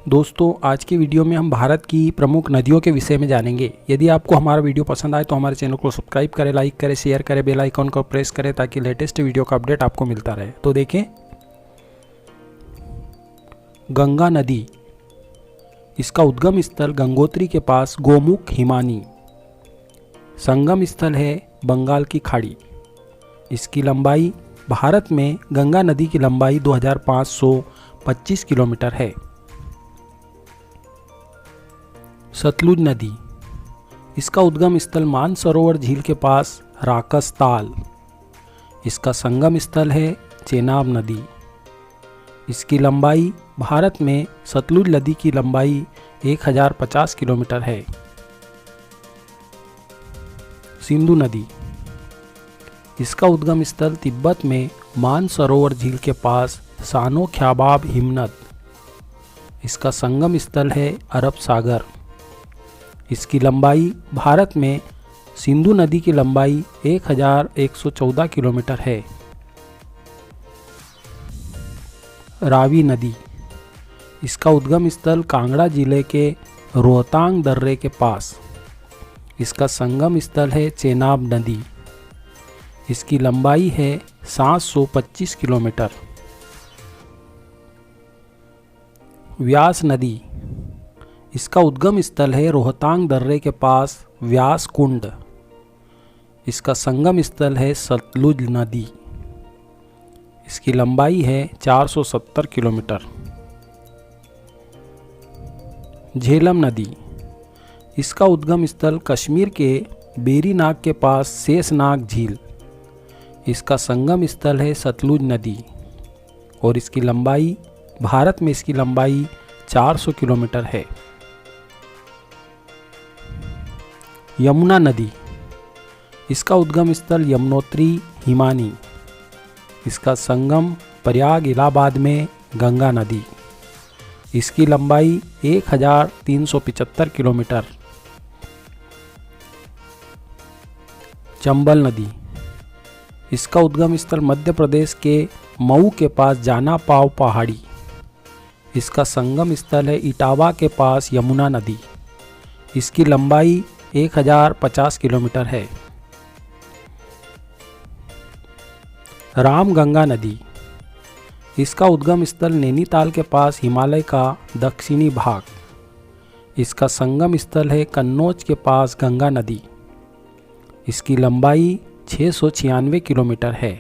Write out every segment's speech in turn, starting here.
दोस्तों, आज की वीडियो में हम भारत की प्रमुख नदियों के विषय में जानेंगे। यदि आपको हमारा वीडियो पसंद आए तो हमारे चैनल को सब्सक्राइब करें, लाइक करें, शेयर करें, बेल आइकॉन को प्रेस करें ताकि लेटेस्ट वीडियो का अपडेट आपको मिलता रहे। तो देखें, गंगा नदी, इसका उद्गम स्थल गंगोत्री के पास गोमुख हिमानी, संगम स्थल है बंगाल की खाड़ी। इसकी लंबाई, भारत में गंगा नदी की लंबाई 2525 किलोमीटर है। सतलुज नदी, इसका उद्गम स्थल मानसरोवर झील के पास राकसताल। इसका संगम स्थल है चेनाब नदी। इसकी लंबाई, भारत में सतलुज नदी की लंबाई 1050 किलोमीटर है। सिंधु नदी, इसका उद्गम स्थल तिब्बत में मानसरोवर झील के पास सानो ख्याबाब हिमनद। इसका संगम स्थल है अरब सागर। इसकी लंबाई, भारत में सिंधु नदी की लंबाई 1114 किलोमीटर है। रावी नदी, इसका उद्गम स्थल कांगड़ा जिले के रोहतांग दर्रे के पास। इसका संगम स्थल है चेनाब नदी। इसकी लंबाई है 725 किलोमीटर। व्यास नदी, इसका उद्गम स्थल है रोहतांग दर्रे के पास व्यास कुंड। इसका संगम स्थल है सतलुज नदी। इसकी लंबाई है 470 किलोमीटर। झेलम नदी, इसका उद्गम स्थल कश्मीर के बेरीनाग के पास शेषनाग झील। इसका संगम स्थल है सतलुज नदी और इसकी लंबाई, भारत में इसकी लंबाई 400 किलोमीटर है। यमुना नदी, इसका उद्गम स्थल यमुनोत्री हिमानी। इसका संगम प्रयाग इलाहाबाद में गंगा नदी। इसकी लंबाई 1375 किलोमीटर। चंबल नदी, इसका उद्गम स्थल मध्य प्रदेश के मऊ के पास जाना पाव पहाड़ी। इसका संगम स्थल है इटावा के पास यमुना नदी। इसकी लंबाई 1050 किलोमीटर है। रामगंगा नदी, इसका उद्गम स्थल नैनीताल के पास हिमालय का दक्षिणी भाग। इसका संगम स्थल है कन्नौज के पास गंगा नदी। इसकी लंबाई 696 किलोमीटर है।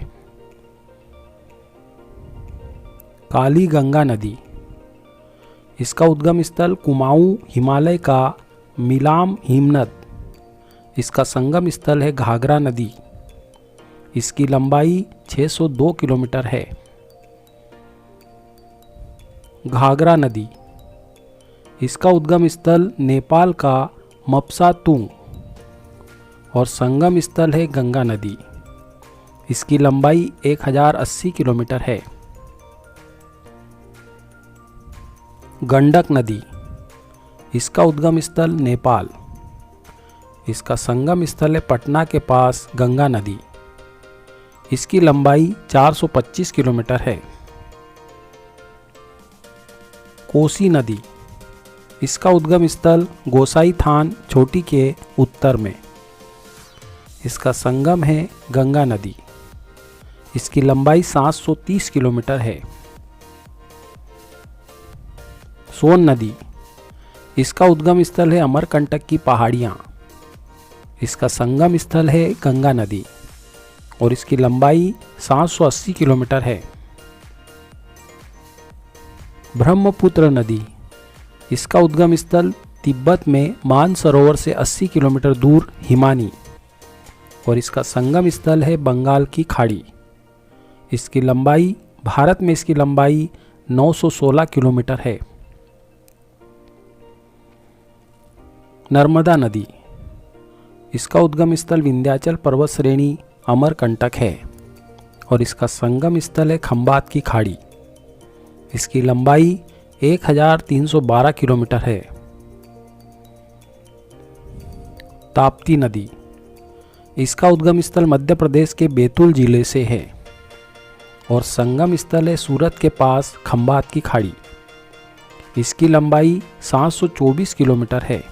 काली गंगा नदी, इसका उद्गम स्थल कुमाऊं हिमालय का मिलाम हिमनद। इसका संगम स्थल है घाघरा नदी। इसकी लंबाई 602 किलोमीटर है। घाघरा नदी, इसका उद्गम स्थल नेपाल का मप्सातुंग और संगम स्थल है गंगा नदी। इसकी लंबाई 1080 किलोमीटर है। गंडक नदी, इसका उद्गम स्थल नेपाल। इसका संगम स्थल है पटना के पास गंगा नदी। इसकी लंबाई 425 किलोमीटर है। कोसी नदी, इसका उद्गम स्थल गोसाई थान छोटी के उत्तर में। इसका संगम है गंगा नदी। इसकी लंबाई 730 किलोमीटर है। सोन नदी, इसका उद्गम स्थल है अमरकंटक की पहाड़ियाँ। इसका संगम स्थल है गंगा नदी और इसकी लंबाई 780 किलोमीटर है। ब्रह्मपुत्र नदी, इसका उद्गम स्थल तिब्बत में मानसरोवर से 80 किलोमीटर दूर हिमानी और इसका संगम स्थल है बंगाल की खाड़ी। इसकी लंबाई, भारत में इसकी लंबाई 916 किलोमीटर है। नर्मदा नदी, इसका उद्गम स्थल विंध्याचल पर्वत श्रेणी अमरकंटक है और इसका संगम स्थल है खंबात की खाड़ी। इसकी लंबाई 1312 किलोमीटर है। ताप्ती नदी, इसका उद्गम स्थल मध्य प्रदेश के बैतूल जिले से है और संगम स्थल है सूरत के पास खंबात की खाड़ी। इसकी लंबाई 724 किलोमीटर है।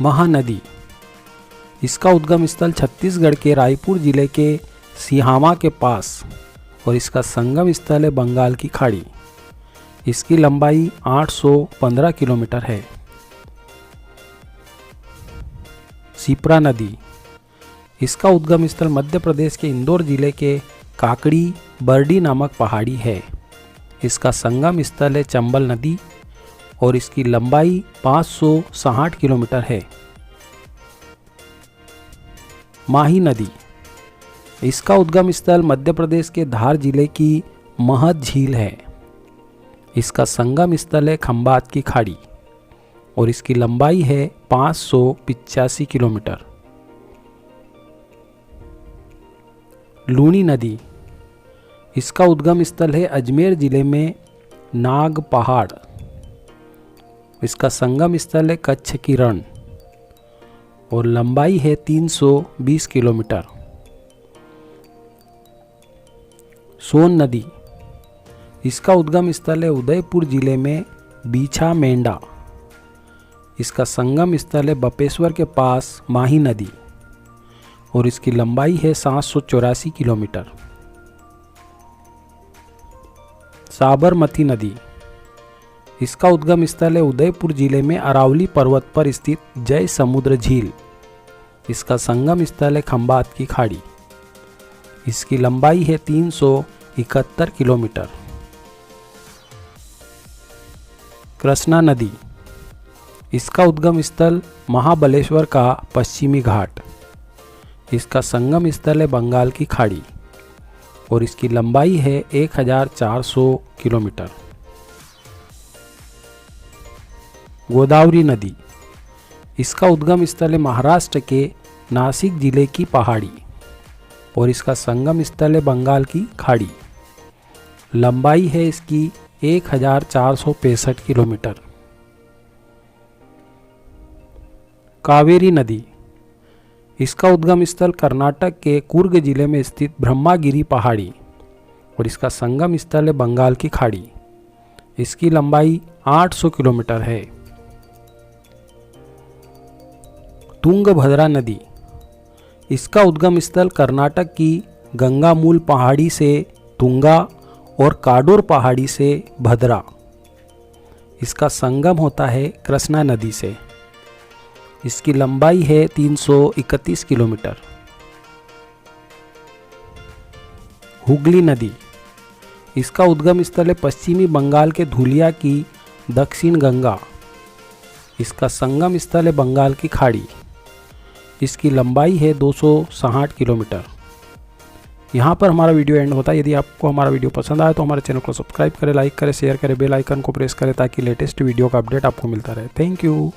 महानदी, इसका उद्गम स्थल छत्तीसगढ़ के रायपुर जिले के सिहावा के पास और इसका संगम स्थल है बंगाल की खाड़ी। इसकी लंबाई 815 किलोमीटर है। शिप्रा नदी, इसका उद्गम स्थल मध्य प्रदेश के इंदौर जिले के काकड़ी बरडी नामक पहाड़ी है। इसका संगम स्थल है चंबल नदी और इसकी लंबाई 560 किलोमीटर है। माही नदी, इसका उद्गम स्थल मध्य प्रदेश के धार जिले की महद झील है। इसका संगम स्थल है खंबात की खाड़ी और इसकी लंबाई है 585 किलोमीटर। लूनी नदी, इसका उद्गम स्थल है अजमेर जिले में नाग पहाड़। इसका संगम स्थल है कच्छ की रण और लंबाई है 320 किलोमीटर। सोन नदी, इसका उद्गम स्थल है उदयपुर जिले में बीछा मेंढा। इसका संगम स्थल है बपेश्वर के पास माही नदी और इसकी लंबाई है 784 किलोमीटर। साबरमती नदी, इसका उद्गम स्थल है उदयपुर जिले में अरावली पर्वत पर स्थित जय समुद्र झील। इसका संगम स्थल है खंबात की खाड़ी। इसकी लंबाई है 371 किलोमीटर। कृष्णा नदी, इसका उद्गम स्थल महाबलेश्वर का पश्चिमी घाट। इसका संगम स्थल है बंगाल की खाड़ी और इसकी लंबाई है 1400 किलोमीटर। गोदावरी नदी, इसका उद्गम स्थल है महाराष्ट्र के नासिक जिले की पहाड़ी और इसका संगम स्थल है बंगाल की खाड़ी। लंबाई है इसकी 1465 किलोमीटर। कावेरी नदी, इसका उद्गम स्थल कर्नाटक के कुर्ग जिले में स्थित ब्रह्मागिरी पहाड़ी और इसका संगम स्थल है बंगाल की खाड़ी। इसकी लंबाई 800 किलोमीटर है। तुंगभद्रा नदी, इसका उद्गम स्थल कर्नाटक की गंगामूल पहाड़ी से तुंगा और काडोर पहाड़ी से भद्रा। इसका संगम होता है कृष्णा नदी से। इसकी लंबाई है 331 किलोमीटर। हुगली नदी, इसका उद्गम स्थल है पश्चिमी बंगाल के धुलिया की दक्षिण गंगा। इसका संगम स्थल है बंगाल की खाड़ी। इसकी लंबाई है 260 किलोमीटर। यहाँ पर हमारा वीडियो एंड होता है। यदि आपको हमारा वीडियो पसंद आए तो हमारे चैनल को सब्सक्राइब करें, लाइक करें, शेयर करें, बेल आइकन को प्रेस करें ताकि लेटेस्ट वीडियो का अपडेट आपको मिलता रहे। Thank you.